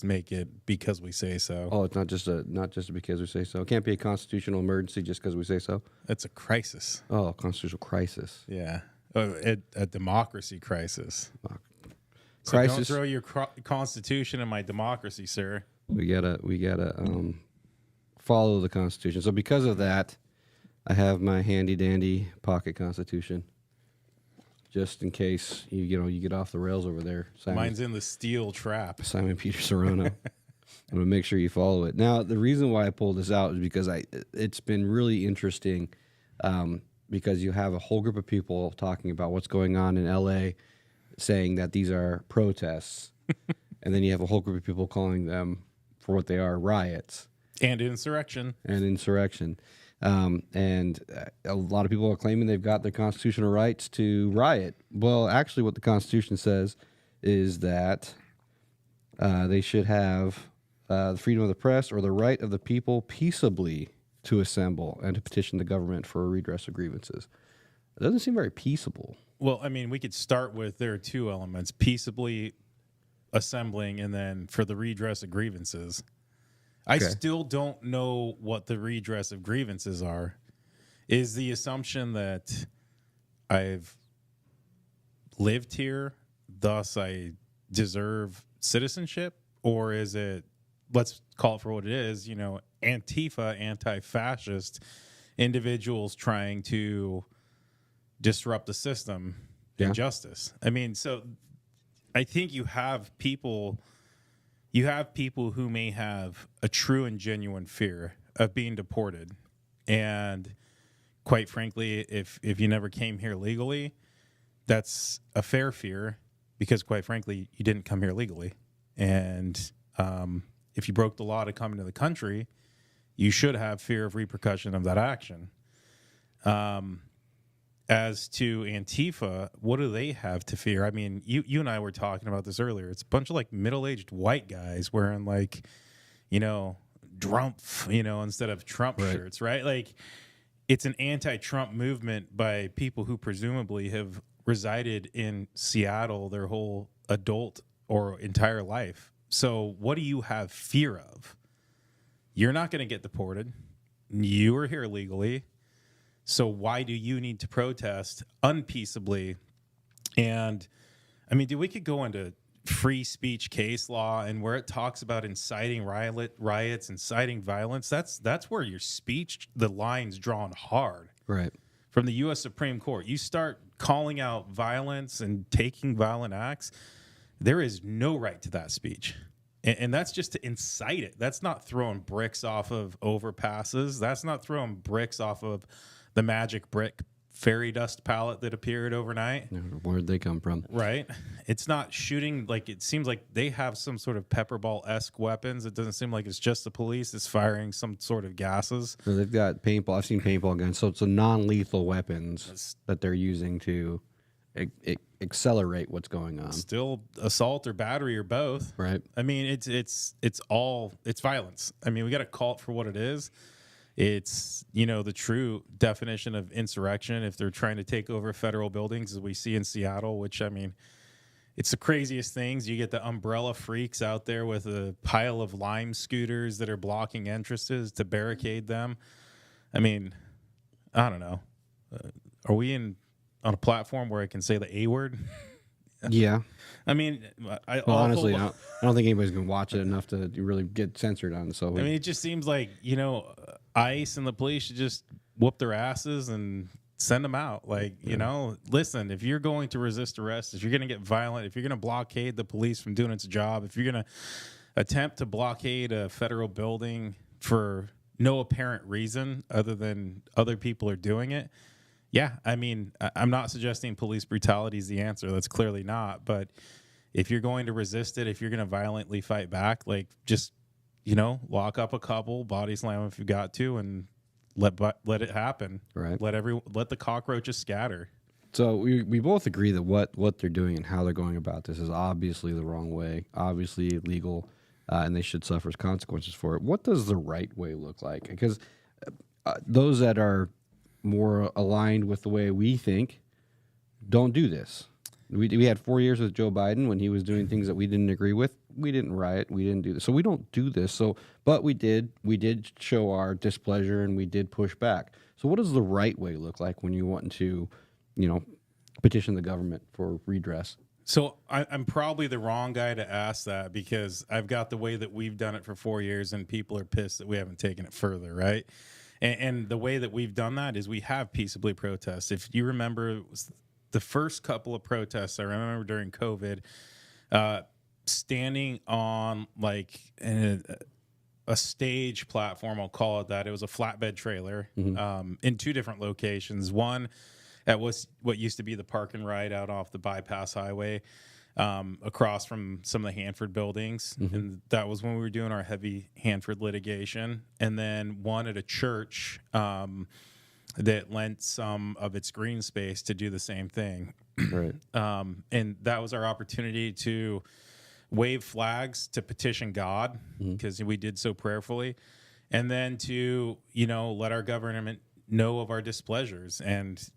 make it because we say so. Oh, it's not just because we say so. It can't be a constitutional emergency just because we say so. It's a crisis. Oh, constitutional crisis. Yeah, a democracy crisis. So Crisis. don't throw your constitution in my democracy, sir. We gotta follow the Constitution. So because of that, I have my handy dandy pocket Constitution, just in case you get off the rails over there. Mine's in the steel trap. Simon Peter Serrano. I'm gonna make sure you follow it. Now, the reason why I pulled this out is because it's been really interesting, because you have a whole group of people talking about what's going on in L.A., saying that these are protests, and then you have a whole group of people calling them for what they are, riots and insurrection. And a lot of people are claiming they've got their constitutional rights to riot. Well, actually, what the Constitution says is that they should have the freedom of the press or the right of the people peaceably to assemble and to petition the government for a redress of grievances. It doesn't seem very peaceable. Well, I mean, we could start with there are two elements: peaceably assembling, and then for the redress of grievances. I still don't know what the redress of grievances are. Is the assumption that I've lived here, thus I deserve citizenship? Or is it, let's call it for what it is, Antifa, anti-fascist individuals trying to disrupt the system, injustice? I mean, so I think you have people who may have a true and genuine fear of being deported. And quite frankly, if you never came here legally, that's a fair fear, because quite frankly, you didn't come here legally. And if you broke the law to come into the country, you should have fear of repercussion of that action. As to Antifa, what do they have to fear? I mean, you and I were talking about this earlier. It's a bunch of like middle-aged white guys wearing like, Drumpf, instead of Trump shirts, right? Like, it's an anti-Trump movement by people who presumably have resided in Seattle their whole adult or entire life. So what do you have fear of? You're not going to get deported. You were here legally. So why do you need to protest unpeaceably? And I mean, we could go into free speech case law, and where it talks about inciting riots, inciting violence. That's where your speech, the line's drawn hard. Right. From the U.S. Supreme Court. You start calling out violence and taking violent acts, there is no right to that speech. And that's just to incite it. That's not throwing bricks off of overpasses. That's not throwing bricks off of the magic brick fairy dust palette that appeared overnight. Where'd they come from? Right. It's not shooting, like, it seems like they have some sort of pepper ball-esque weapons. It doesn't seem like it's just the police that's firing some sort of gases. So they've got paintball. I've seen paintball guns. So it's a non-lethal weapons that they're using to accelerate what's going on. Still assault or battery or both. Right. I mean, it's violence. I mean, we got to call it for what it is. It's, the true definition of insurrection if they're trying to take over federal buildings, as we see in Seattle, which, I mean, it's the craziest things. You get the umbrella freaks out there with a pile of Lime scooters that are blocking entrances to barricade them. I mean, I don't know. Are we on a platform where I can say the A word? Yeah. I mean, honestly, I don't think anybody's going to watch it enough to really get censored on it. So I mean, it just seems like, ICE and the police should just whoop their asses and send them out. Like, listen, if you're going to resist arrest, if you're going to get violent, if you're going to blockade the police from doing its job, if you're going to attempt to blockade a federal building for no apparent reason other than other people are doing it, yeah, I mean, I'm not suggesting police brutality is the answer. That's clearly not. But if you're going to resist it, if you're going to violently fight back, like, just, lock up a couple, body slam if you got to, and let it happen. Right. Let the cockroaches scatter. So we both agree that what they're doing and how they're going about this is obviously the wrong way, obviously illegal, and they should suffer consequences for it. What does the right way look like? Because those that are more aligned with the way we think don't do this. We had 4 years with Joe Biden when he was doing things that we didn't agree with. we didn't riot, we didn't do this, so we don't do this. So, but we did show our displeasure and we did push back. So, what does the right way look like when you want to, you know, petition the government for redress? So I'm probably the wrong guy to ask that because I've got the way that we've done it for 4 years, and people are pissed that we haven't taken it further, right? And the way that we've done that is we have peaceably protest. If you remember, it was the first couple of protests I remember during COVID, standing on like a stage platform, I'll call it that. It was a flatbed trailer in two different locations. One at was what used to be the park and ride out off the bypass highway, across from some of the Hanford buildings. And that was when we were doing our heavy Hanford litigation. And then one at a church that lent some of its green space to do the same thing. Right. And that was our opportunity to wave flags, to petition God, because we did so prayerfully, and then to, let our government know of our displeasures and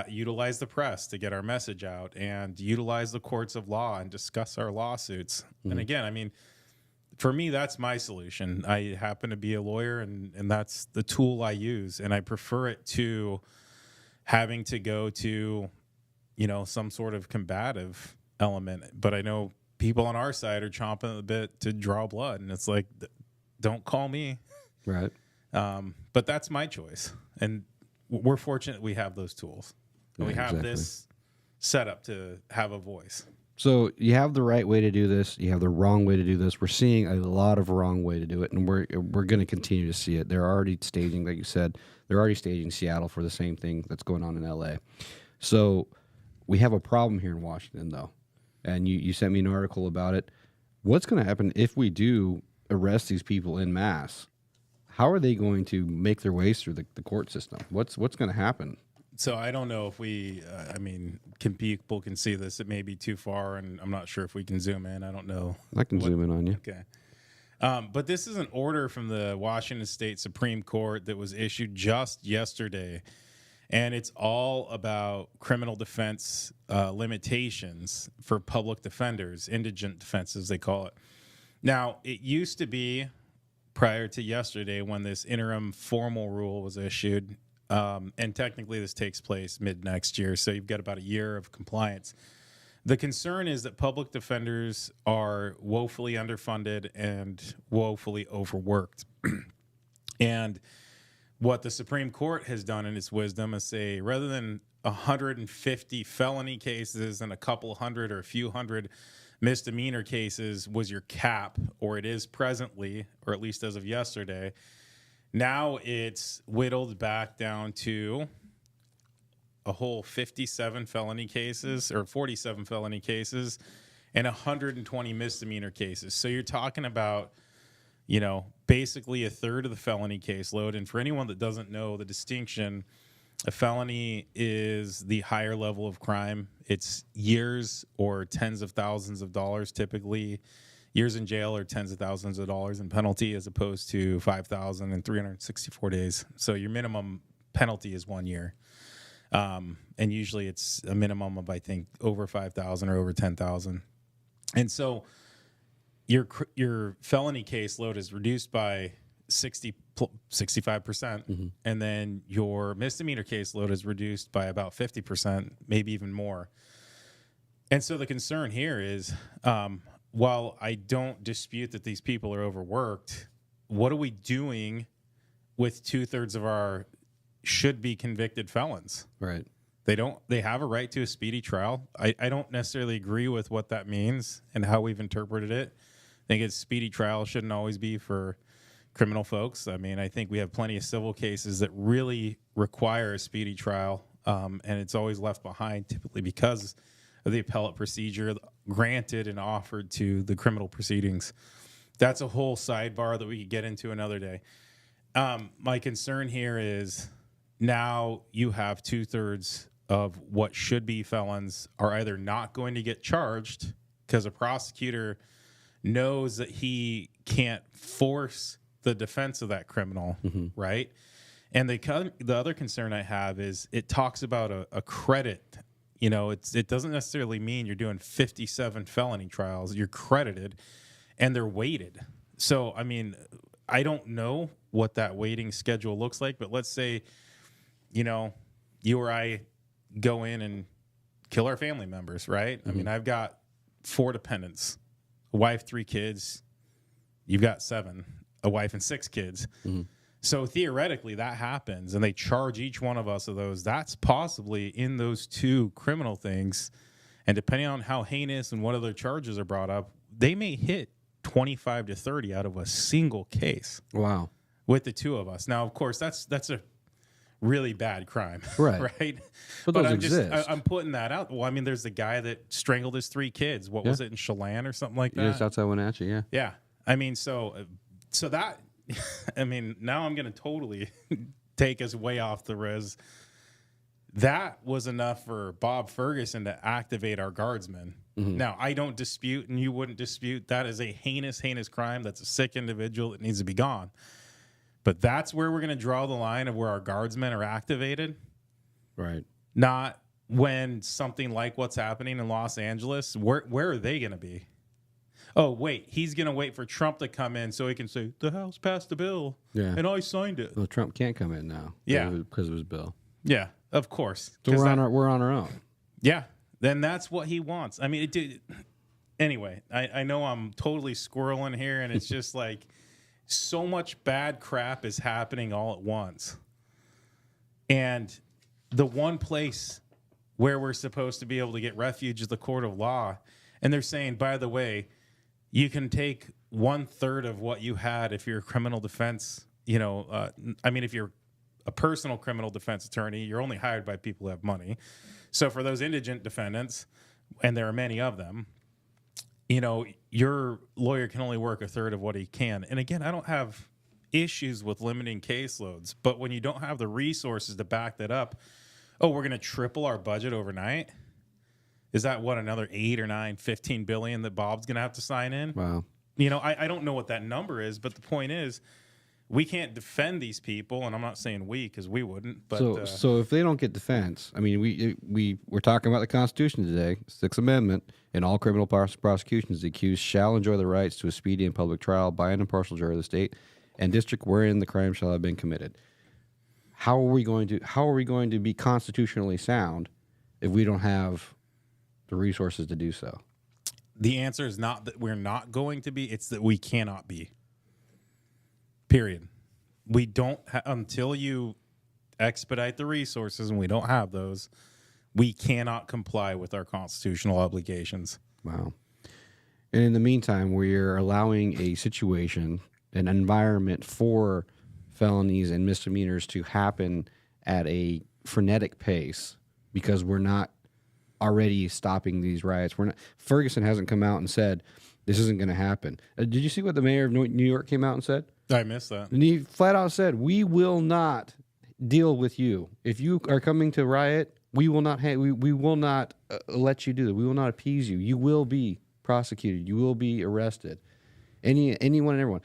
utilize the press to get our message out and utilize the courts of law and discuss our lawsuits. And again, I mean, for me, that's my solution. I happen to be a lawyer, and that's the tool I use. And I prefer it to having to go to, some sort of combative element. But I know people on our side are chomping at the bit to draw blood. And it's like, don't call me. Right. But that's my choice. And we're fortunate we have those tools. And we have this set up to have a voice. So you have the right way to do this. You have the wrong way to do this. We're seeing a lot of wrong way to do it, and we're going to continue to see it. They're already staging, like you said, they're already staging Seattle for the same thing that's going on in L.A. So we have a problem here in Washington, though, and you sent me an article about it. What's going to happen if we do arrest these people en masse? How are they going to make their ways through the court system? What's going to happen? So I don't know if we, people can see this. It may be too far, and I'm not sure if we can zoom in. I don't know. I can zoom in on you. Okay. But this is an order from the Washington State Supreme Court that was issued just yesterday, and it's all about criminal defense limitations for public defenders, indigent defense, as they call it. Now, it used to be, prior to yesterday, when this interim formal rule was issued, and technically this takes place mid next year, so you've got about a year of compliance. The concern is that public defenders are woefully underfunded and woefully overworked. And what the Supreme Court has done in its wisdom is say, rather than 150 felony cases and a couple hundred or a few hundred misdemeanor cases was your cap, or it is presently, or at least as of yesterday, now it's whittled back down to a whole 57 felony cases or 47 felony cases and 120 misdemeanor cases. So you're talking about, basically a third of the felony caseload. And for anyone that doesn't know the distinction, a felony is the higher level of crime. It's years or tens of thousands of dollars, typically years in jail or tens of thousands of dollars in penalty, as opposed to 5,000 and 364 days. So your minimum penalty is 1 year. And usually it's a minimum of, I think, over 5,000 or over 10,000. And so your felony caseload is reduced by 65%. And then your misdemeanor caseload is reduced by about 50%, maybe even more. And so the concern here is, while I don't dispute that these people are overworked, what are we doing with 2/3 of our should-be convicted felons? Right. They have a right to a speedy trial. I don't necessarily agree with what that means and how we've interpreted it. I think speedy trial shouldn't always be for criminal folks. I mean, I think we have plenty of civil cases that really require a speedy trial, and it's always left behind typically because of the appellate procedure granted and offered to the criminal proceedings. That's a whole sidebar that we could get into another day. My concern here is now you have 2/3 of what should be felons are either not going to get charged because a prosecutor knows that he can't force the defense of that criminal, right? And the other concern I have is it talks about a credit. It doesn't necessarily mean you're doing 57 felony trials. You're credited. and they're weighted. So, I mean, I don't know what that weighting schedule looks like, but let's say, you know, you or I go in and kill our family members, right? I mean, I've got 4 dependents, a wife, 3 kids. You've got 7, a wife and 6 kids. So theoretically that happens and they charge each one of us of those. That's possibly in those 2 criminal things. And depending on how heinous and what other charges are brought up, they may hit 25 to 30 out of a single case. Wow. With the 2 of us. Now, of course, that's a really bad crime. Right. Right. But I'm exist. I'm putting that out. Well, I mean, there's the guy that strangled his 3 kids. What was it, in Chelan or something like that? Yeah, it's outside Wenatchee, yeah. Yeah. I mean, so that, I mean, now I'm going to totally take us way off the res. That was enough for Bob Ferguson to activate our guardsmen. Now, I don't dispute, and you wouldn't dispute, that is a heinous, heinous crime. That's a sick individual that needs to be gone. But that's where we're going to draw the line of where our guardsmen are activated. Right. Not when something like what's happening in Los Angeles. Where are they going to be? Oh, wait, he's going to wait for Trump to come in so he can say, the House passed the bill, and I signed it. Well, Trump can't come in now. Yeah. Because of his bill. Yeah, of course. So we're on our own. Yeah, then that's what he wants. I mean, anyway, I know I'm totally squirreling here, and it's just like so much bad crap is happening all at once. And the one place where we're supposed to be able to get refuge is the court of law. And they're saying, by the way, you can take 1/3 of what you had if you're a criminal defense, I mean, if you're a personal criminal defense attorney, you're only hired by people who have money. So for those indigent defendants, and there are many of them, your lawyer can only work 1/3 of what he can. And again, I don't have issues with limiting caseloads, but when you don't have the resources to back that up, we're going to triple our budget overnight. Is that another 8 or 9, 15 billion that Bob's going to have to sign in? Wow. I don't know what that number is, but the point is, we can't defend these people, and I'm not saying we, because we wouldn't. But so if they don't get defense, I mean, we're talking about the Constitution today, 6th Amendment, in all criminal prosecutions, the accused shall enjoy the rights to a speedy and public trial by an impartial jury of the state and district wherein the crime shall have been committed. How are we going to be constitutionally sound if we don't have the resources to do so? The answer is not that we're not going to be; it's that we cannot be. Period. We don't until you expedite the resources, and we don't have those. We cannot comply with our constitutional obligations. Wow. And in the meantime, we're allowing a situation, an environment for felonies and misdemeanors to happen at a frenetic pace because we're not already stopping these riots. Ferguson hasn't come out and said this isn't going to happen. Did you see what the mayor of New York came out and said? I missed that. And he flat out said, "We will not deal with you. If you are coming to riot, we will not we will not let you do that. We will not appease you. You will be prosecuted. You will be arrested." Anyone and everyone.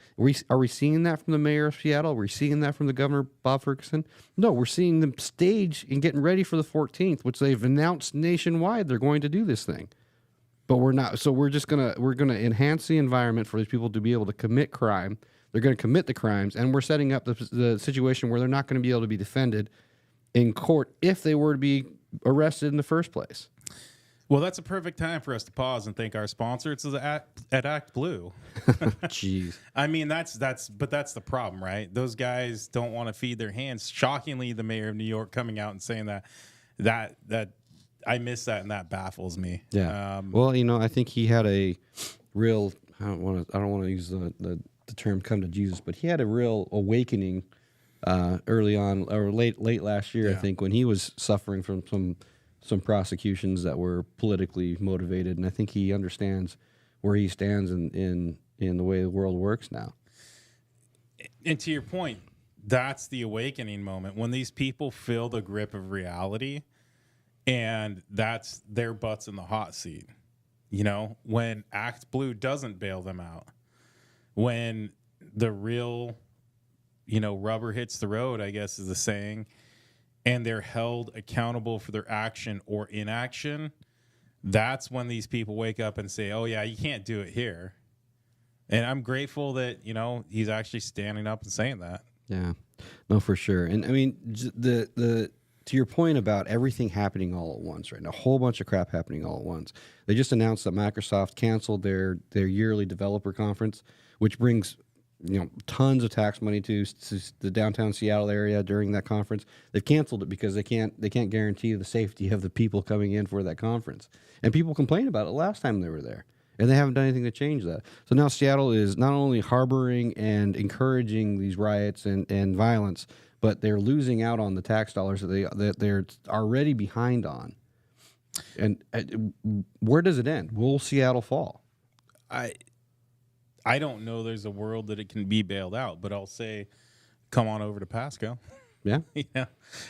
Are we seeing that from the mayor of Seattle? Are we seeing that from the governor, Bob Ferguson? No, we're seeing them stage and getting ready for the 14th, which they've announced nationwide they're going to do this thing. But we're not. So we're gonna enhance the environment for these people to be able to commit crime. They're going to commit the crimes, and we're setting up the situation where they're not going to be able to be defended in court if they were to be arrested in the first place. Well, that's a perfect time for us to pause and thank our sponsor. It's at Act Blue. Jeez. I mean, that's the problem, right? Those guys don't want to feed their hands. Shockingly, the mayor of New York coming out and saying that I miss that, and that baffles me. Yeah. Well, I think he had a real. I don't want to use the term "come to Jesus," but he had a real awakening early on, or late last year, I think, when he was suffering from some prosecutions that were politically motivated, and I think he understands where he stands in the way the world works now. And to your point, that's the awakening moment when these people feel the grip of reality, and that's their butts in the hot seat. When Act Blue doesn't bail them out. When the real, rubber hits the road, I guess is the saying, and they're held accountable for their action or inaction, that's when these people wake up and say, oh, yeah, you can't do it here. And I'm grateful that, he's actually standing up and saying that. Yeah, no, for sure. And I mean, the to your point about everything happening all at once, right now, a whole bunch of crap happening all at once. They just announced that Microsoft canceled their yearly developer conference, which brings tons of tax money to the downtown Seattle area during that conference. They've canceled it because they can't guarantee the safety of the people coming in for that conference. And people complained about it last time they were there, and they haven't done anything to change that. So now Seattle is not only harboring and encouraging these riots and violence, but they're losing out on the tax dollars that they're already behind on. And where does it end? Will Seattle fall? I don't know there's a world that it can be bailed out, but I'll say come on over to Pasco. Yeah.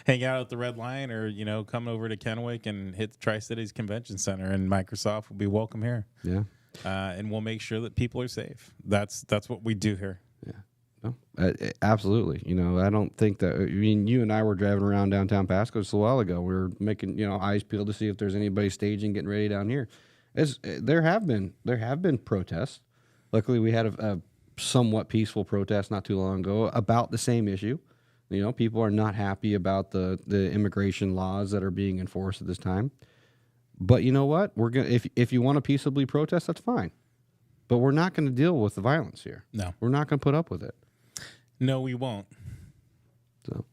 Hang out at the Red Lion, or, come over to Kennewick and hit the Tri-Cities Convention Center, and Microsoft will be welcome here. Yeah. And we'll make sure that people are safe. That's what we do here. Yeah. No, absolutely. I don't think that, you and I were driving around downtown Pasco just a while ago. We were making, eyes peeled to see if there's anybody staging, getting ready down here. There have been protests. Luckily, we had a somewhat peaceful protest not too long ago about the same issue. People are not happy about the immigration laws that are being enforced at this time. But you know what? We're gonna if you want to peaceably protest, that's fine. But we're not going to deal with the violence here. No, we're not going to put up with it. No, we won't. So,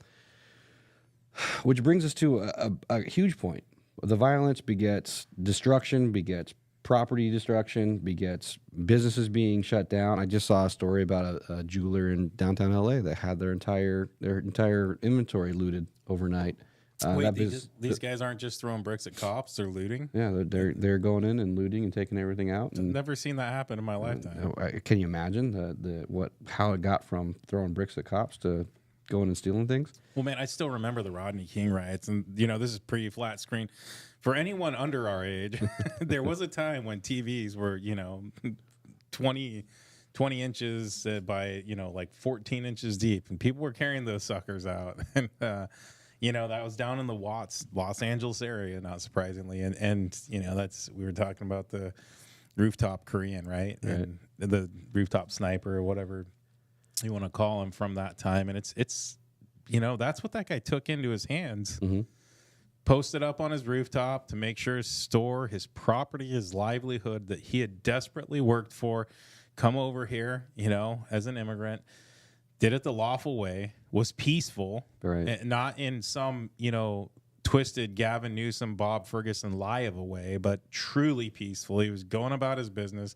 which brings us to a huge point. The violence begets destruction, begets property destruction, begets businesses being shut down. I just saw a story about a jeweler in downtown LA that had their entire inventory looted overnight. Wait, these guys aren't just throwing bricks at cops; they're looting. Yeah, they're going in and looting and taking everything out. I've never seen that happen in my lifetime. Can you imagine how it got from throwing bricks at cops to going and stealing things? Well, man, I still remember the Rodney King riots, and this is pretty flat screen. For anyone under our age, there was a time when TVs were 20 inches by like 14 inches deep, and people were carrying those suckers out. And that was down in the Los Angeles area, not surprisingly. And we were talking about the rooftop Korean, right? And the rooftop sniper, or whatever you want to call him, from that time. And it's that's what that guy took into his hands. Mm-hmm. Posted up on his rooftop to make sure his store, his property, his livelihood that he had desperately worked for, come over here, as an immigrant, did it the lawful way, was peaceful, right? And not in some, twisted Gavin Newsom, Bob Ferguson lie of a way, but truly peaceful. He was going about his business,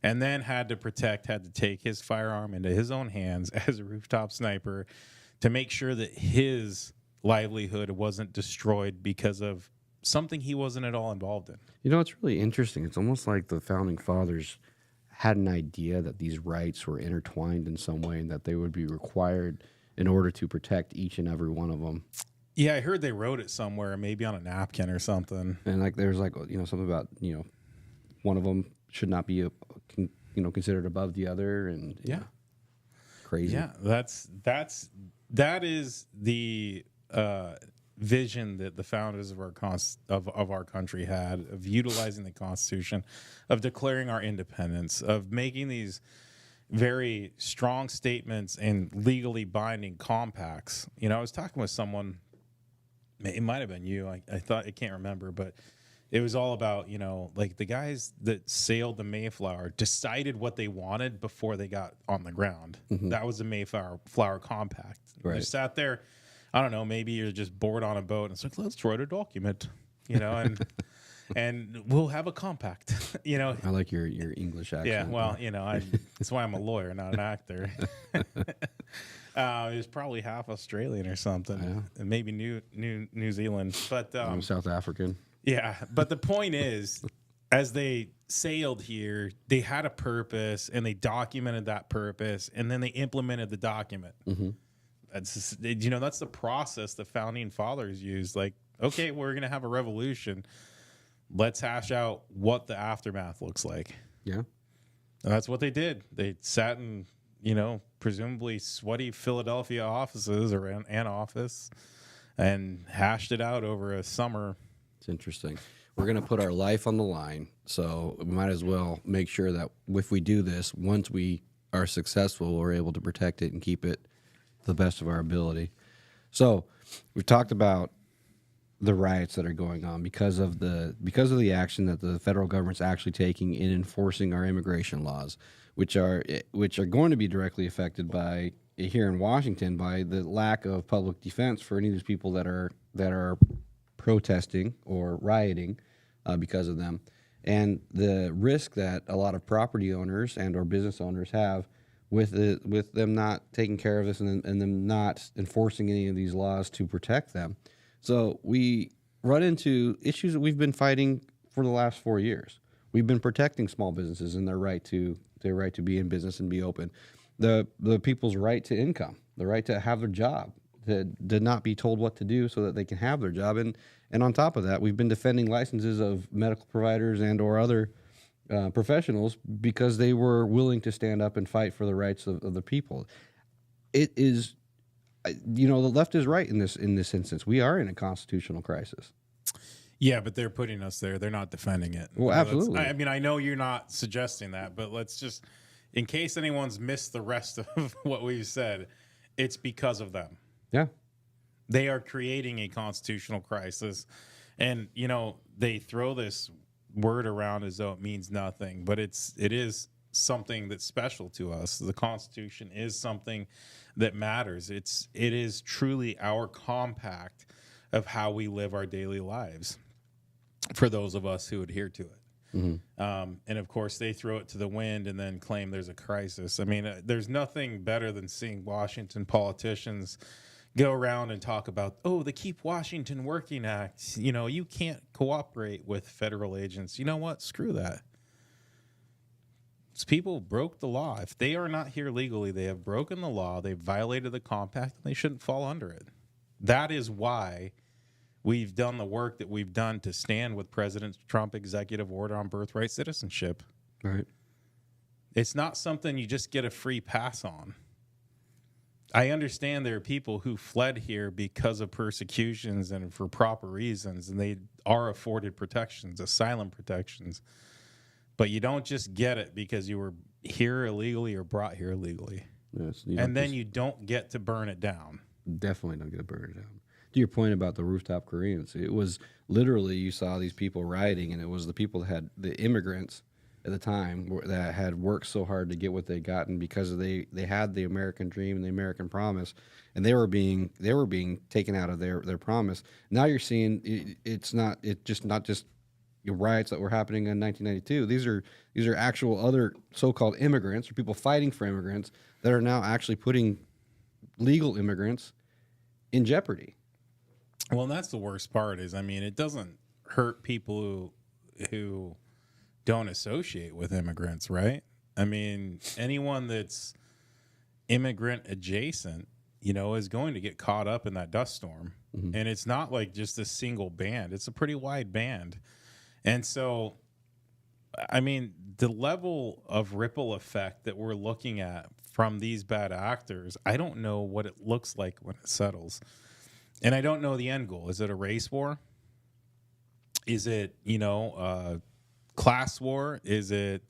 and then had to take his firearm into his own hands as a rooftop sniper to make sure that his livelihood wasn't destroyed because of something he wasn't at all involved in. It's really interesting. It's almost like the founding fathers had an idea that these rights were intertwined in some way and that they would be required in order to protect each and every one of them. Yeah, I heard they wrote it somewhere, maybe on a napkin or something. And there's something about, one of them should not be considered above the other, and crazy. Yeah, that is the vision that the founders of our country had, of utilizing the Constitution, of declaring our independence, of making these very strong statements and legally binding compacts. I was talking with someone, it might have been you, I can't remember, but it was all about, like the guys that sailed the Mayflower decided what they wanted before they got on the ground. Mm-hmm. That was the Mayflower Compact. Right. You sat there, I don't know, maybe you're just bored on a boat, and it's like, let's write a document, and we'll have a compact, I like your English accent. Yeah, well, that's why I'm a lawyer, not an actor. He was probably half Australian or something, and maybe New Zealand, but I'm South African. Yeah, but the point is, as they sailed here, they had a purpose, and they documented that purpose, and then they implemented the document. Mm-hmm. That's that's the process the founding fathers used. Like, okay, we're gonna have a revolution. Let's hash out what the aftermath looks like. Yeah, and that's what they did. They sat in presumably sweaty Philadelphia offices or an office, and hashed it out over a summer. It's interesting. we're going to put our life on the line. So we might as well make sure that if we do this, once we are successful, we're able to protect it and keep it to the best of our ability. So we've talked about the riots that are going on because of the action that the federal government's actually taking in enforcing our immigration laws, which are going to be directly affected by here in Washington by the lack of public defense for any of these people that are protesting or rioting because of them, and the risk that a lot of property owners and or business owners have with them not taking care of this and them not enforcing any of these laws to protect them. So we run into issues that we've been fighting for the last 4 years. We've been protecting small businesses and their right to be in business and be open. The people's right to income, the right to have their job, to not be told what to do so that they can have their job. And on top of that, we've been defending licenses of medical providers and or other professionals because they were willing to stand up and fight for the rights of the people. It is, the left is right in this instance. We are in a constitutional crisis. Yeah, but they're putting us there. They're not defending it. Well, absolutely. I mean, I know you're not suggesting that, but let's just, in case anyone's missed the rest of what we've said, it's because of them. Yeah. They are creating a constitutional crisis. And, they throw this word around as though it means nothing, but it is something that's special to us. The Constitution is something that matters. It is truly our compact of how we live our daily lives for those of us who adhere to it. Mm-hmm. And of course, they throw it to the wind and then claim there's a crisis. I mean, there's nothing better than seeing Washington politicians go around and talk about, the Keep Washington Working Act. You can't cooperate with federal agents. You know what? Screw that. These people broke the law. If they are not here legally, they have broken the law. They've violated the compact, and they shouldn't fall under it. That is why we've done the work that we've done to stand with President Trump's executive order on birthright citizenship. Right. It's not something you just get a free pass on. I understand there are people who fled here because of persecutions and for proper reasons, and they are afforded protections, asylum protections. But you don't just get it because you were here illegally or brought here illegally. Yes, and then you don't get to burn it down. Definitely don't get to burn it down. To your point about the rooftop Koreans, it was literally you saw these people rioting, and it was the people that had the immigrants at the time that had worked so hard to get what they gotten because they had the American dream and the American promise, and they were being taken out of their promise. Now you're seeing it's not just riots that were happening in 1992. These are actual other so-called immigrants or people fighting for immigrants that are now actually putting legal immigrants in jeopardy. Well, and that's the worst part is, I mean, it doesn't hurt people who don't associate with immigrants, right? I mean, anyone that's immigrant adjacent, is going to get caught up in that dust storm. Mm-hmm. And it's not like just a single band. It's a pretty wide band. And so, I mean, the level of ripple effect that we're looking at from these bad actors, I don't know what it looks like when it settles. And I don't know the end goal. Is it a race war? Is it, class war? Is it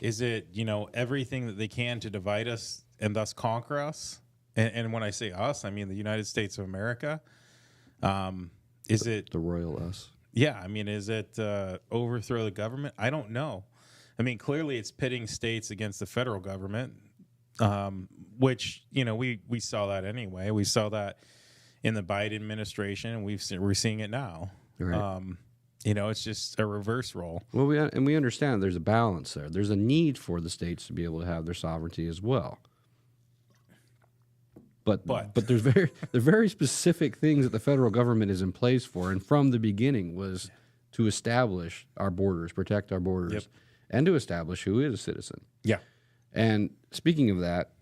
everything that they can to divide us and thus conquer us? And when I say us, I mean the United States of America. Is it the royal us? Yeah, I mean, is it overthrow the government? I don't know. I mean, clearly it's pitting states against the federal government, which we saw that anyway. We saw that in the Biden administration, and we're seeing it now. Right. It's just a reverse role. Well, we understand there's a balance there. There's a need for the states to be able to have their sovereignty as well. But there's very specific things that the federal government is in place for, and from the beginning was to establish our borders, protect our borders, yep, and to establish who is a citizen. Yeah. And speaking of that,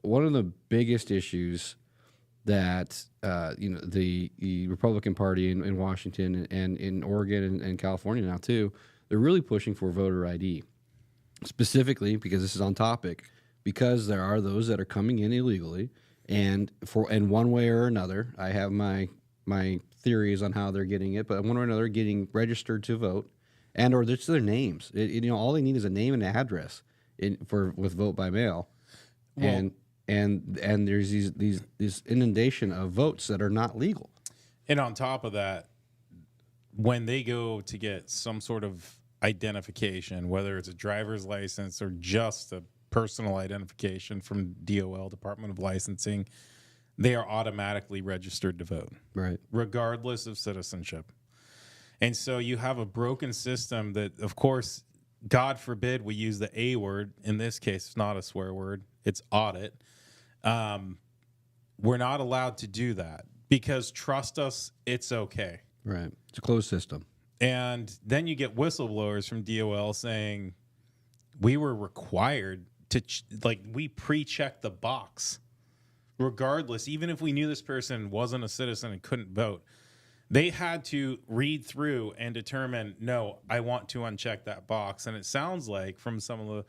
one of the biggest issues that the Republican Party in Washington and in Oregon and California now too, they're really pushing for voter ID, specifically because this is on topic, because there are those that are coming in illegally. And in one way or another, I have my theories on how they're getting it, but one way or another, getting registered to vote, and or just their names. All they need is a name and address with vote by mail, well, and there's this inundation of votes that are not legal. And on top of that, when they go to get some sort of identification, whether it's a driver's license or just a personal identification from DOL, Department of Licensing, they are automatically registered to vote, right, regardless of citizenship. And so you have a broken system that, of course, God forbid we use the A word. In this case, it's not a swear word. It's audit. We're not allowed to do that because, trust us, it's okay. Right. It's a closed system. And then you get whistleblowers from DOL saying we were required to, we pre-checked the box. Regardless, even if we knew this person wasn't a citizen and couldn't vote, they had to read through and determine, no, I want to uncheck that box. And it sounds like from some of the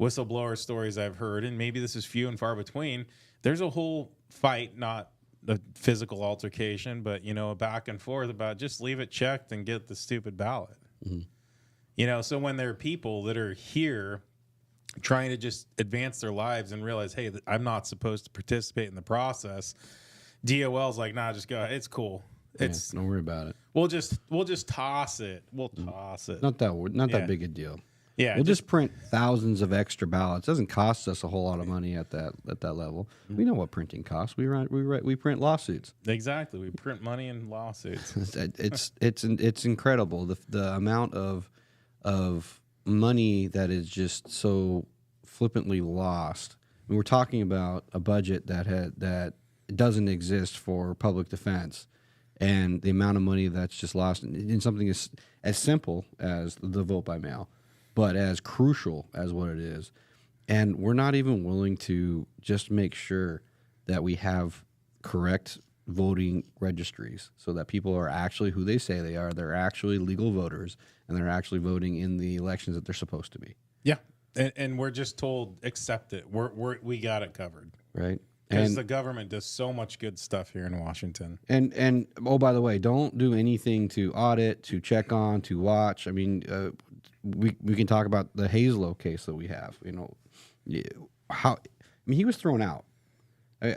whistleblower stories I've heard, and maybe this is few and far between, there's a whole fight, not a physical altercation, but, a back and forth about just leave it checked and get the stupid ballot. Mm-hmm. So when there are people that are here trying to just advance their lives and realize, hey, I'm not supposed to participate in the process, DOL's like, nah, just go ahead. It's cool. Don't worry about it. We'll just toss it. We'll toss it. Not that big a deal. Yeah, we'll just print thousands of extra ballots. It doesn't cost us a whole lot of money at that level. Mm-hmm. We know what printing costs. We print lawsuits. Exactly. We print money in lawsuits. it's incredible the amount of money that is just so flippantly lost. I mean, we're talking about a budget that doesn't exist for public defense, and the amount of money that's just lost in something as simple as the vote by mail, but as crucial as what it is. And we're not even willing to just make sure that we have correct voting registries so that people are actually who they say they are. They're actually legal voters, and they're actually voting in the elections that they're supposed to be. Yeah. And we're just told, accept it. We got it covered. Right. Because the government does so much good stuff here in Washington. And oh, by the way, don't do anything to audit, to check on, to watch. I mean, we can talk about the Hazlo case that we have. He was thrown out.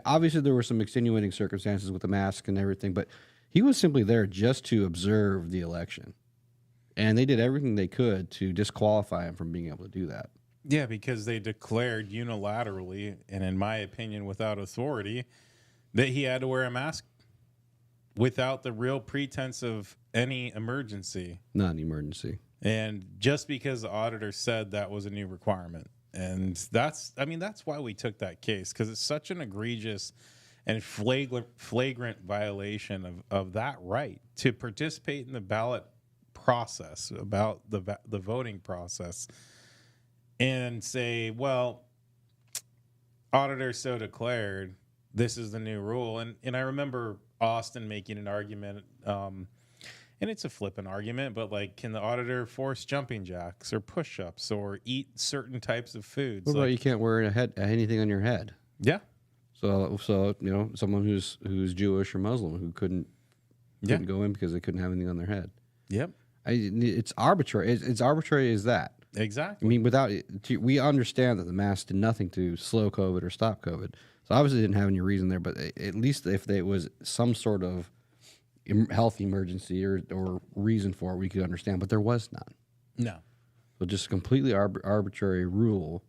Obviously, there were some extenuating circumstances with the mask and everything, but he was simply there just to observe the election. And they did everything they could to disqualify him from being able to do that. Yeah, because they declared unilaterally, and in my opinion, without authority, that he had to wear a mask without the real pretense of any emergency. Not an emergency. And just because the auditor said that was a new requirement. And that's why we took that case, because it's such an egregious and flagrant violation of that right to participate in the ballot process, about the voting process, and say, well, auditor so declared, this is the new rule. And I remember Austin making an argument, and it's a flippant argument, but can the auditor force jumping jacks or push-ups or eat certain types of foods? What about you can't wear anything on your head? Yeah. So someone who's Jewish or Muslim who couldn't go in because they couldn't have anything on their head. Yep. It's arbitrary. It's arbitrary as that. Exactly. I mean, we understand that the mask did nothing to slow COVID or stop COVID. So obviously didn't have any reason there, but at least if there was some sort of health emergency or reason for it, we could understand, but there was none. No. So just a completely arbitrary rule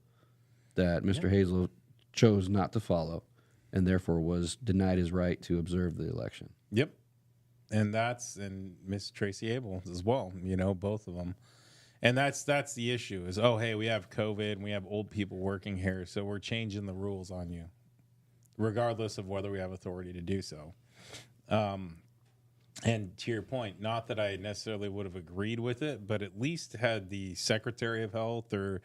that Mr. Hazlo chose not to follow, and therefore was denied his right to observe the election. Yep. And Miss Tracy Abel as well, both of them. And that's the issue is, oh, hey, we have COVID and we have old people working here, so we're changing the rules on you, regardless of whether we have authority to do so. And to your point, not that I necessarily would have agreed with it, but at least had the Secretary of Health or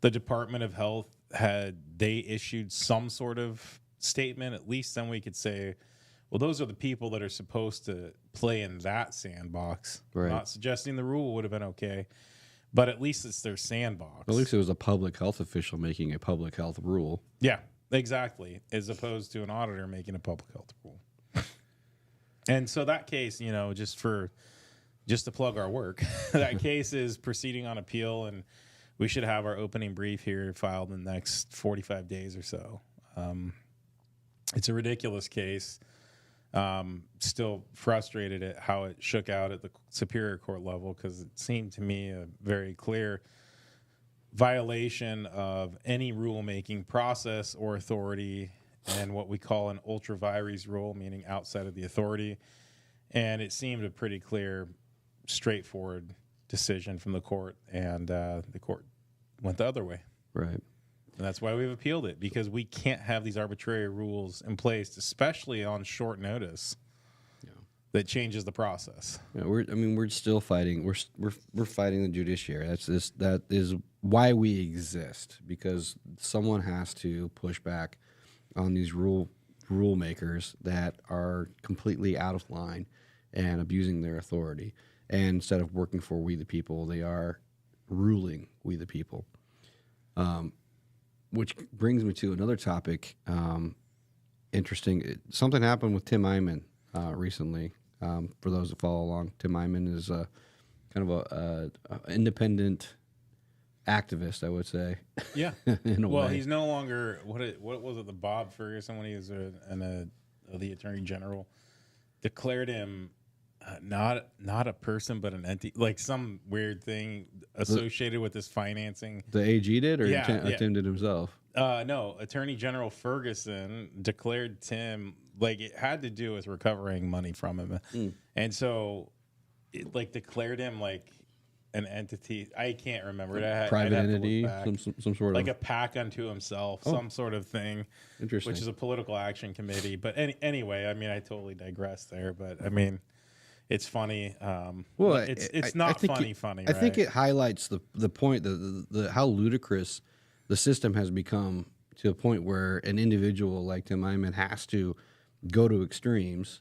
the Department of Health, had they issued some sort of statement, at least then we could say, well, those are the people that are supposed to play in that sandbox. Right. I'm not suggesting the rule would have been okay, but at least it's their sandbox. At least it was a public health official making a public health rule. Yeah, exactly, as opposed to an auditor making a public health rule. And so that case, just to plug our work, that case is proceeding on appeal, and we should have our opening brief here filed in the next 45 days or so. It's a ridiculous case. Still frustrated at how it shook out at the Superior Court level, because it seemed to me a very clear violation of any rulemaking process or authority, and what we call an ultra vires rule, meaning outside of the authority. And it seemed a pretty clear, straightforward decision from the court, and the court went the other way. Right. And that's why we've appealed it, because we can't have these arbitrary rules in place, especially on short notice. That changes the process. Yeah, we're still fighting. We're fighting the judiciary. That is why we exist, because someone has to push back on these rule makers that are completely out of line and abusing their authority. And instead of working for we the people, they are ruling we the people. Which brings me to another topic. Interesting. Something happened with Tim Eyman recently. For those that follow along, Tim Eyman is kind of a independent activist, I would say. Yeah. In a way. He's no longer what was it? The Bob Ferguson, when he was the Attorney General, declared him not a person but an entity, like some weird thing associated with this financing. The AG did, or Yeah, Tim did himself? No, Attorney General Ferguson declared Tim, like, it had to do with recovering money from him. And so it declared him like an entity. I can't remember it. Private entity, some sort like of a PAC unto himself, some sort of thing. Interesting. Which is a political action committee. But anyway, I mean, I totally digress there. But I mean, it's funny. Well, it's not funny. I think it highlights the point that how ludicrous the system has become, to a point where an individual like Tim Eyman has to go to extremes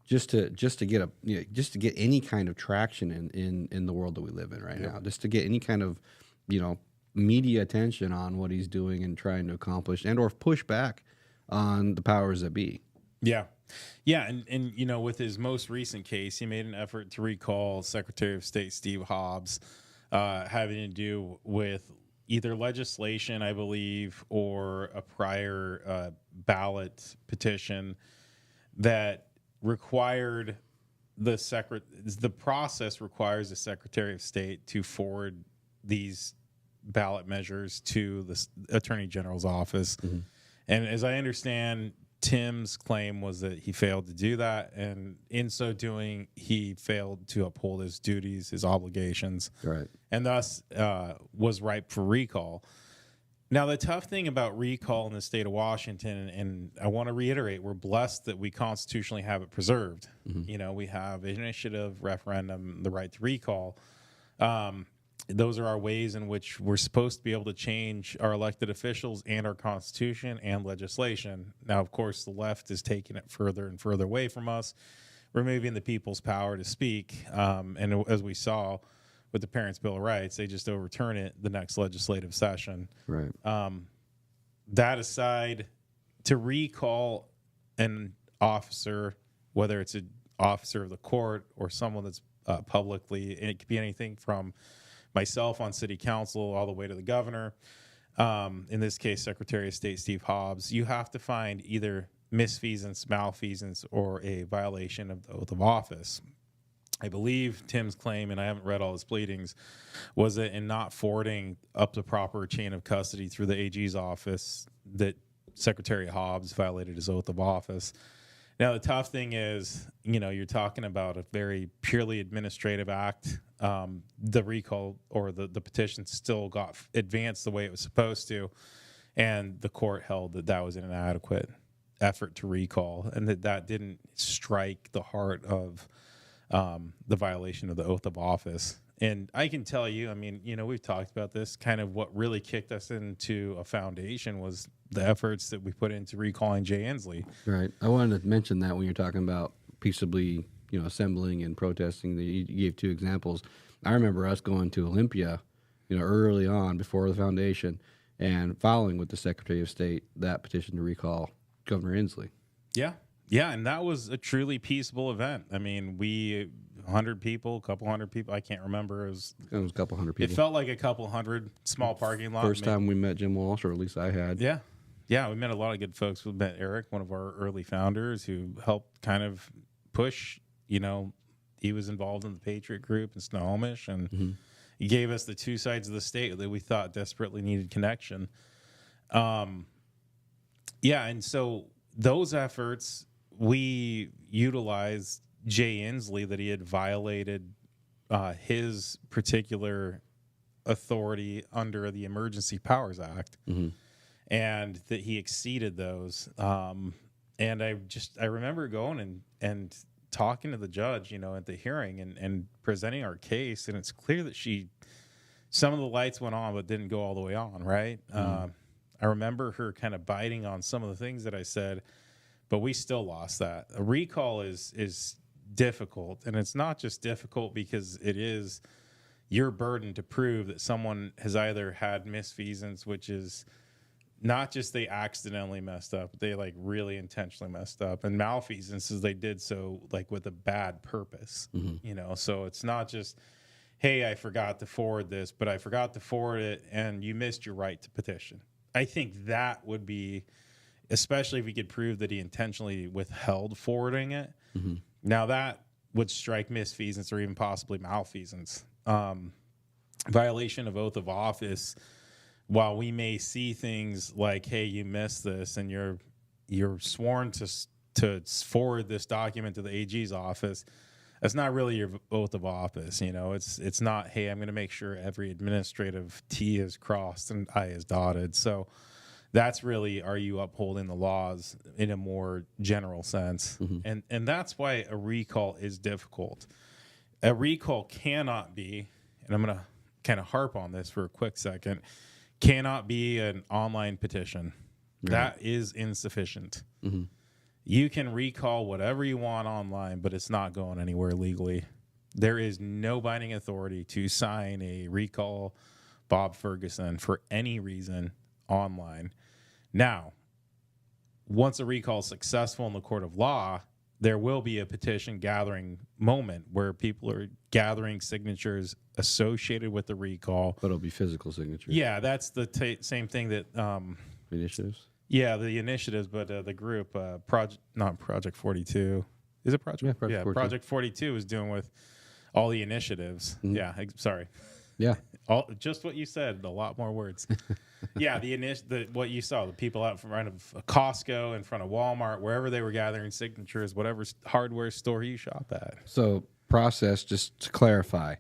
just to get any kind of traction in the world that we live in right now, just to get any kind of media attention on what he's doing and trying to accomplish, and or push back on the powers that be. Yeah. And with his most recent case, he made an effort to recall Secretary of State Steve Hobbs, having to do with either legislation, I believe, or a prior ballot petition that required the process requires the Secretary of State to forward these ballot measures to the Attorney General's office. Mm-hmm. And as I understand, Tim's claim was that he failed to do that, and in so doing, he failed to uphold his duties, his obligations, right, and thus was ripe for recall. Now, the tough thing about recall in the state of Washington, and I want to reiterate, we're blessed that we constitutionally have it preserved. Mm-hmm. We have initiative, referendum, the right to recall. Those are our ways in which we're supposed to be able to change our elected officials and our Constitution and legislation. Now, of course, the left is taking it further and further away from us, removing the people's power to speak. And as we saw with the Parents' Bill of Rights, they just overturn it the next legislative session. Right. That aside, to recall an officer, whether it's an officer of the court or someone that's publicly, and it could be anything from myself on city council all the way to the governor, in this case, Secretary of State Steve Hobbs, you have to find either misfeasance, malfeasance, or a violation of the oath of office. I believe Tim's claim, and I haven't read all his pleadings, was that in not forwarding up the proper chain of custody through the AG's office, that Secretary Hobbs violated his oath of office. Now, the tough thing is, you're talking about a very purely administrative act. The recall or the petition still got advanced the way it was supposed to, and the court held that was an inadequate effort to recall, and that didn't strike the heart of the violation of the oath of office. And I can tell you, I mean, we've talked about this, kind of what really kicked us into a foundation was the efforts that we put into recalling Jay Inslee. Right. I wanted to mention that when you're talking about peaceably, assembling and protesting. You gave two examples. I remember us going to Olympia, early on before the foundation, and filing with the Secretary of State that petition to recall Governor Inslee. Yeah. Yeah, and that was a truly peaceable event. I mean, 100 people, a couple hundred people. I can't remember. It was a couple hundred It people. felt like a couple hundred, small parking lot. First time we met Jim Walsh, or at least I had. Yeah. Yeah, we met a lot of good folks. We met Eric, one of our early founders, who helped kind of push, he was involved in the Patriot Group in Snohomish, and he gave us the two sides of the state that we thought desperately needed connection. Yeah, and so those efforts, we utilized Jay Inslee, that he had violated his particular authority under the Emergency Powers Act, and that he exceeded those. And I remember going and talking to the judge, at the hearing and presenting our case, and it's clear that some of the lights went on but didn't go all the way on, right? I remember her kind of biting on some of the things that I said, but we still lost that. A recall is difficult, and it's not just difficult because it is your burden to prove that someone has either had misfeasance, which is not just they accidentally messed up, they like really intentionally messed up, and malfeasance is they did so like with a bad purpose, so it's not just, hey, I forgot to forward this, but I forgot to forward it and you missed your right to petition. I think that would be, especially if we could prove that he intentionally withheld forwarding it. Now that would strike misfeasance or even possibly malfeasance. Violation of oath of office, while we may see things like, hey, you missed this and you're sworn to forward this document to the AG's office, that's not really your oath of office. It's not, hey, I'm going to make sure every administrative T is crossed and I is dotted. So that's really, are you upholding the laws in a more general sense? And that's why a recall is difficult. A recall cannot be, and I'm going to kind of harp on this for a quick second, cannot be an online petition. Right. That is insufficient. You can recall whatever you want online, but it's not going anywhere legally. There is no binding authority to sign a recall Bob Ferguson for any reason online. Now, once a recall is successful in the court of law, there will be a petition gathering moment where people are gathering signatures associated with the recall. But it'll be physical signatures. Yeah, that's the same thing that... initiatives? Yeah, the initiatives, but the group, Project 42. Is it Project? Yeah, Project 42. Project 42 is doing with all the initiatives. Yeah, sorry. Yeah. Just what you said, a lot more words. Yeah, what you saw, the people out in front of Costco, in front of Walmart, wherever they were gathering signatures, whatever hardware store you shop at. So, process, just to clarify,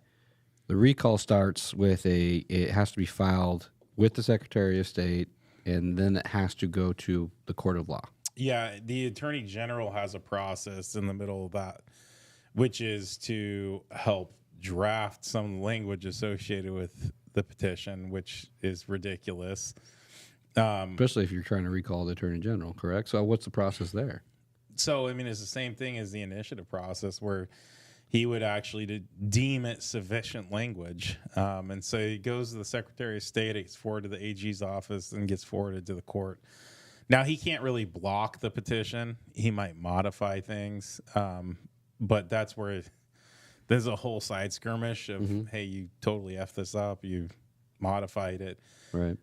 the recall starts with it has to be filed with the Secretary of State, and then it has to go to the court of law. Yeah, the Attorney General has a process in the middle of that, which is to help draft some language associated with the petition, which is ridiculous. Especially if you're trying to recall the Attorney General, correct? So what's the process there? So, I mean, it's the same thing as the initiative process, where he would actually deem it sufficient language. And so he goes to the Secretary of State, it gets forwarded to the AG's office, and gets forwarded to the court. Now, he can't really block the petition. He might modify things. But that's where there's a whole side skirmish of, hey, you totally effed this up. You modified it. Right.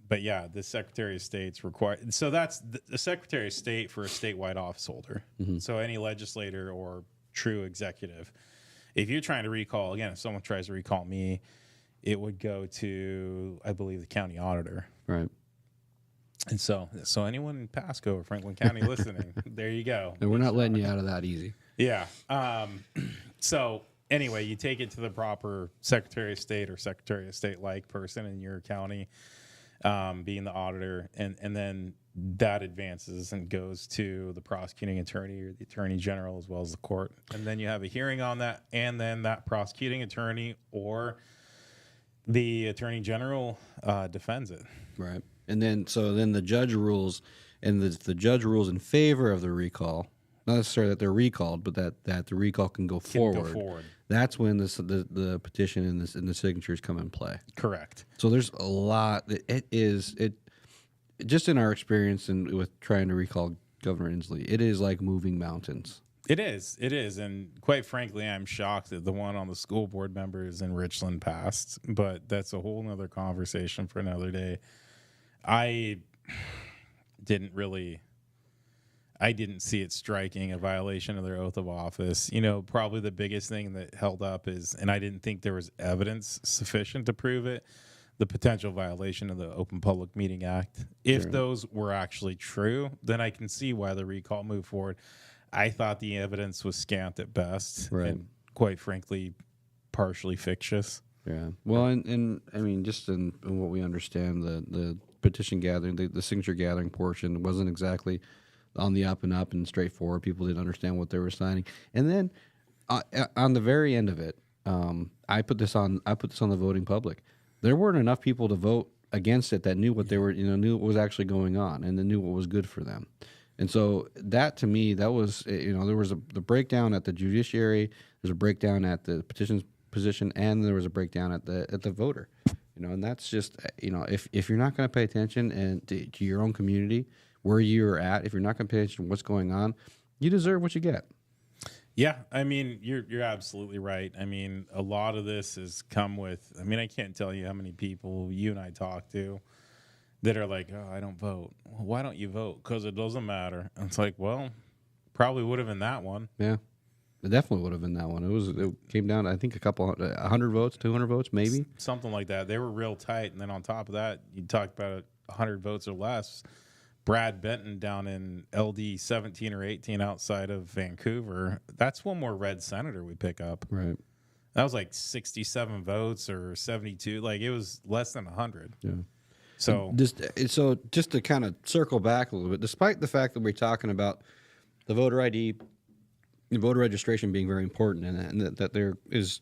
But yeah, the Secretary of State's required. So that's the Secretary of State for a statewide office holder. So any legislator or true executive, if you're trying to recall, again, if someone tries to recall me, it would go to, I believe, the county auditor. Right. And so anyone in Pasco or Franklin County listening, there you go. And we're not letting you out of that easy. Yeah. So anyway, you take it to the proper Secretary of State or Secretary of State-like person in your county, being the auditor, and then that advances and goes to the prosecuting attorney or the Attorney General as well as the court. And then you have a hearing on that, and then that prosecuting attorney or the Attorney General defends it. Right. And then the judge rules, and the judge rules in favor of the recall. Not necessarily that they're recalled, but that the recall can go forward. That's when the petition and the signatures come in play. Correct. So there's a lot. It just in our experience and with trying to recall Governor Inslee. It is like moving mountains. It is, and quite frankly, I'm shocked that the one on the school board members in Richland passed. But that's a whole nother conversation for another day. I didn't really. I didn't see it striking a violation of their oath of office. You know, probably the biggest thing that held up is, and I didn't think there was evidence sufficient to prove it, the potential violation of the Open Public Meeting Act. If those were actually true, then I can see why the recall moved forward. I thought the evidence was scant at best, and quite frankly, partially fictitious. Yeah. Well, and I mean, just in what we understand, the petition gathering, the signature gathering portion wasn't exactly on the up and up and straightforward. People didn't understand what they were signing. And then on the very end of it, I put this on the voting public. There weren't enough people to vote against it that knew what they were, knew what was actually going on, and they knew what was good for them. And so that, to me, that was, there was the breakdown at the judiciary, there's a breakdown at the petitions position, and there was a breakdown at the voter. And that's just, if you're not going to pay attention and to your own community, where you're at, if you're not going to pay attention to what's going on, you deserve what you get. Yeah, I mean, you're absolutely right. I mean, a lot of this has come with, I mean, I can't tell you how many people you and I talk to that are like, oh, I don't vote. Well, why don't you vote? Because it doesn't matter. And it's like, well, probably would have been that one. Yeah, it definitely would have been that one. It came down, I think, 100 votes, 200 votes, maybe. Something like that. They were real tight. And then on top of that, you talk about 100 votes or less. Brad Benton down in LD 17 or 18 outside of Vancouver, that's one more red senator we pick up. Right. That was like 67 votes or 72. Like, it was less than 100. Yeah. So just to kind of circle back a little bit, despite the fact that we're talking about the voter ID, the voter registration being very important, and that there is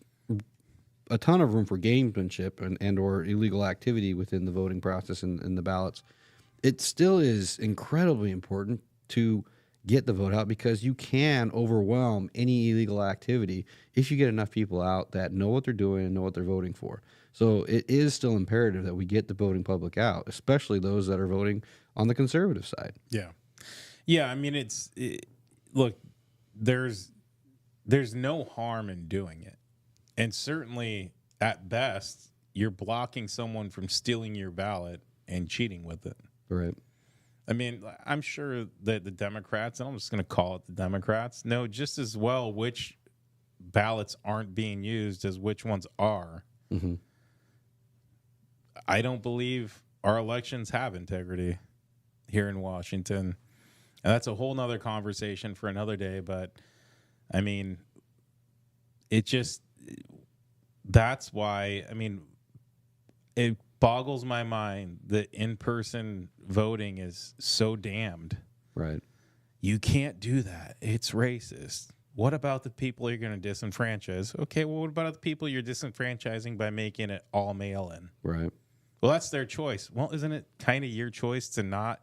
a ton of room for gamesmanship and or illegal activity within the voting process and the ballots, it still is incredibly important to get the vote out, because you can overwhelm any illegal activity if you get enough people out that know what they're doing and know what they're voting for. So it is still imperative that we get the voting public out, especially those that are voting on the conservative side. Yeah. Yeah, I mean, look, there's no harm in doing it. And certainly, at best, you're blocking someone from stealing your ballot and cheating with it. Right. I mean, I'm sure that the Democrats, and I'm just going to call it the Democrats, know just as well which ballots aren't being used as which ones are. Mm-hmm. I don't believe our elections have integrity here in Washington. And that's a whole nother conversation for another day. But, I mean, that's why, I mean, it boggles my mind that in-person voting is so damned. Right. You can't do that. It's racist. What about the people you're going to disenfranchise? Okay, well, what about the people you're disenfranchising by making it all mail-in? Right. Well, that's their choice. Well, isn't it kind of your choice to not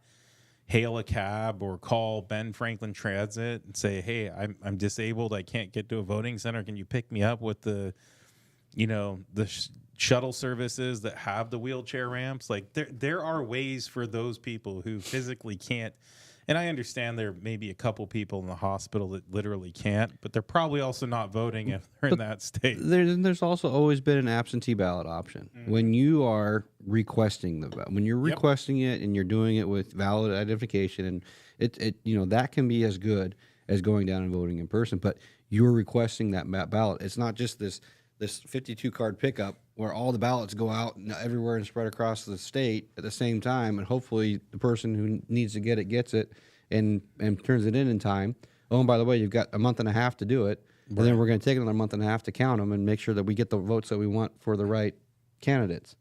hail a cab or call Ben Franklin Transit and say, hey, I'm disabled. I can't get to a voting center. Can you pick me up with the shuttle services that have the wheelchair ramps? Like, there are ways for those people who physically can't. And I understand there may be a couple people in the hospital that literally can't, but they're probably also not voting if they're in that state. There's also always been an absentee ballot option. Mm-hmm. When you are requesting when you're requesting it and you're doing it with valid identification, and it that can be as good as going down and voting in person, but you're requesting that ballot. It's not just this 52 card pickup where all the ballots go out everywhere and spread across the state at the same time, and hopefully the person who needs to get it gets it and turns it in time. Oh, and by the way, you've got a month and a half to do it, and then we're going to take another month and a half to count them and make sure that we get the votes that we want for the right candidates.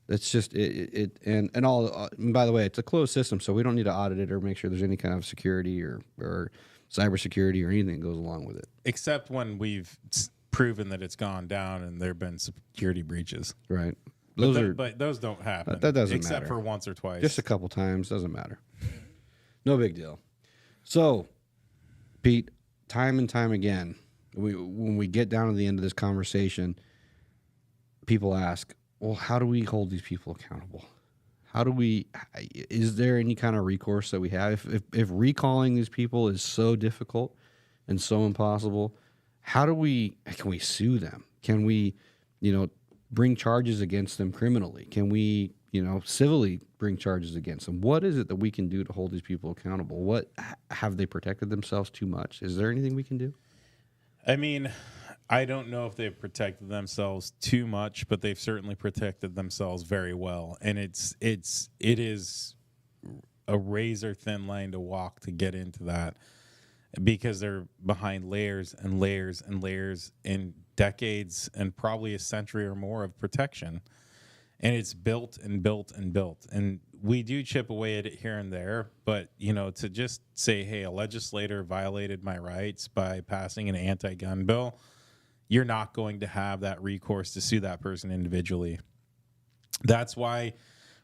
That's just it. And all. And by the way, it's a closed system, so we don't need to audit it or make sure there's any kind of security or cybersecurity or anything that goes along with it. Except when we've proven that it's gone down and there have been security breaches. Right. But those don't happen. That doesn't matter. Except for once or twice. Just a couple times. Doesn't matter. No big deal. So, Pete, time and time again, when we get down to the end of this conversation, people ask, well, how do we hold these people accountable? How do we? Is there any kind of recourse that we have? If recalling these people is so difficult and so impossible, how do we? Can we sue them? Can we, bring charges against them criminally? Can we, civilly bring charges against them? What is it that we can do to hold these people accountable? What have they protected themselves too much? Is there anything we can do? I mean, I don't know if they've protected themselves too much, but they've certainly protected themselves very well. And it is a razor thin line to walk to get into that, because they're behind layers and layers and layers and decades and probably a century or more of protection. And it's built and built and built. And we do chip away at it here and there, but to just say, hey, a legislator violated my rights by passing an anti-gun bill, you're not going to have that recourse to sue that person individually. That's why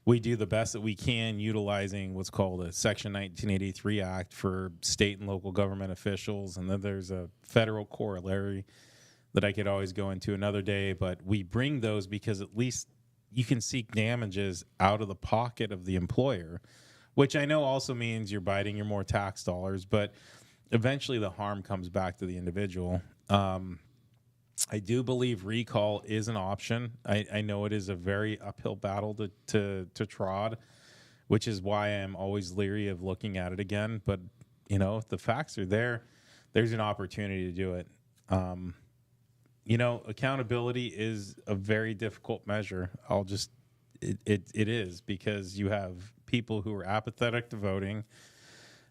we do the best that we can utilizing what's called a Section 1983 Act for state and local government officials. And then there's a federal corollary that I could always go into another day. But we bring those because at least you can seek damages out of the pocket of the employer, which I know also means you're biting your more tax dollars, but eventually the harm comes back to the individual. I do believe recall is an option. I know it is a very uphill battle to trod, which is why I'm always leery of looking at it again. But, if the facts are there, there's an opportunity to do it. Accountability is a very difficult measure. It is, because you have people who are apathetic to voting,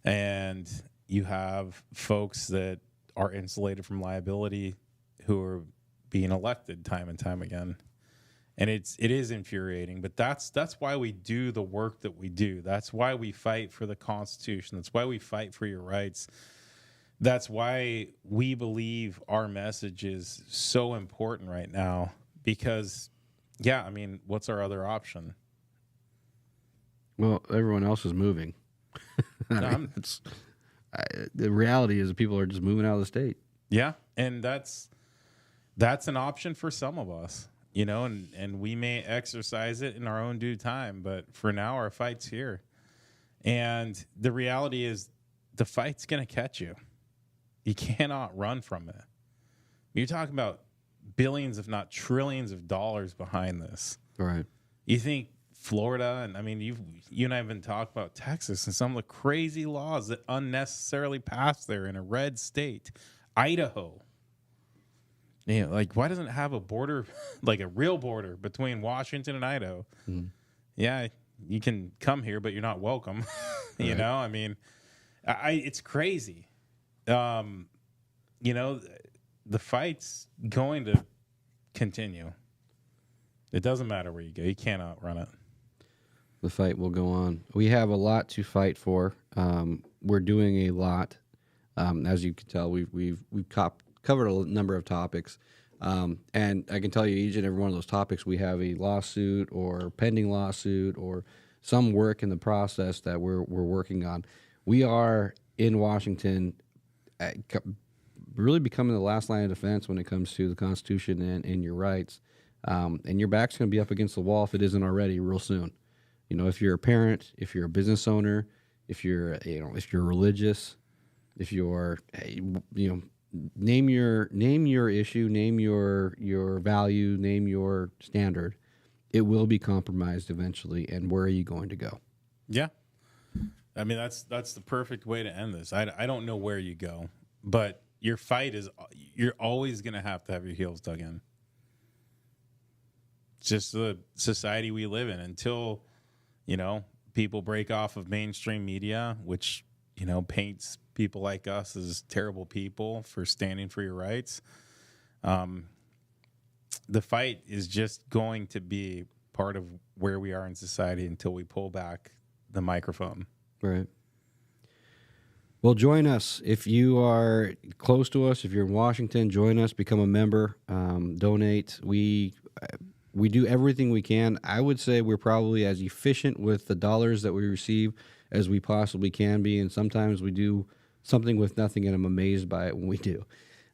and you have folks that are insulated from liability who are being elected time and time again. And it is infuriating, but that's why we do the work that we do. That's why we fight for the Constitution. That's why we fight for your rights. That's why we believe our message is so important right now, because, what's our other option? Well, everyone else is moving. The reality is that people are just moving out of the state. Yeah, and that's an option for some of us, and we may exercise it in our own due time, but for now, our fight's here. And the reality is the fight's going to catch you. You cannot run from it. You're talking about billions, if not trillions of dollars behind this. Right. You think Florida, and you and I have been talking about Texas and some of the crazy laws that unnecessarily passed there in a red state. Idaho. Why doesn't it have a border, like a real border between Washington and Idaho? Mm. Yeah, you can come here, but you're not welcome. Right. It's crazy. The fight's going to continue. It doesn't matter where you go. You can't outrun it. The fight will go on. We have a lot to fight for. We're doing a lot. As you can tell, we've covered a number of topics. And I can tell you each and every one of those topics, we have a lawsuit or pending lawsuit or some work in the process that we're working on. We are in Washington really becoming the last line of defense when it comes to the Constitution and your rights. And your back's going to be up against the wall if it isn't already real soon. If you're a parent, if you're a business owner, if you're religious, if you're, name your issue, name your value, name your standard. It will be compromised eventually. And where are you going to go? Yeah. That's the perfect way to end this. I don't know where you go, but your fight is, you're always going to have your heels dug in. It's just the society we live in until, people break off of mainstream media, which, paints people like us as terrible people for standing for your rights. The fight is just going to be part of where we are in society until we pull back the microphone. Right. Well, join us. If you are close to us, if you're in Washington, join us, become a member, donate. We do everything we can. I would say we're probably as efficient with the dollars that we receive as we possibly can be, and sometimes we do something with nothing, and I'm amazed by it when we do.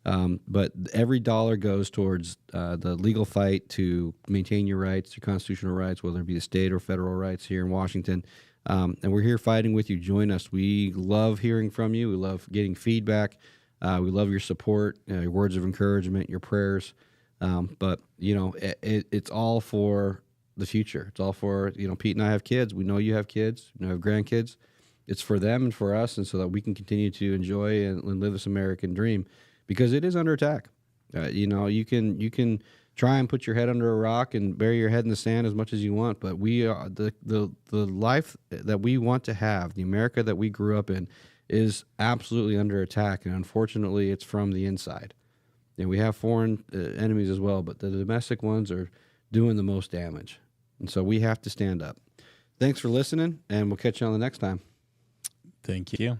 But every dollar goes towards the legal fight to maintain your rights, your constitutional rights, whether it be the state or federal rights here in Washington. And we're here fighting with you. Join us. We love hearing from you. We love getting feedback. We love your support, your words of encouragement, your prayers. But, it's all for the future. It's all for, Pete and I have kids. We know you have kids. You have grandkids. It's for them and for us, and so that we can continue to enjoy and live this American dream, because it is under attack. You can try and put your head under a rock and bury your head in the sand as much as you want, but we are the life that we want to have, the America that we grew up in, is absolutely under attack, and unfortunately, it's from the inside. And we have foreign enemies as well, but the domestic ones are doing the most damage, and so we have to stand up. Thanks for listening, and we'll catch you on the next time. Thank you.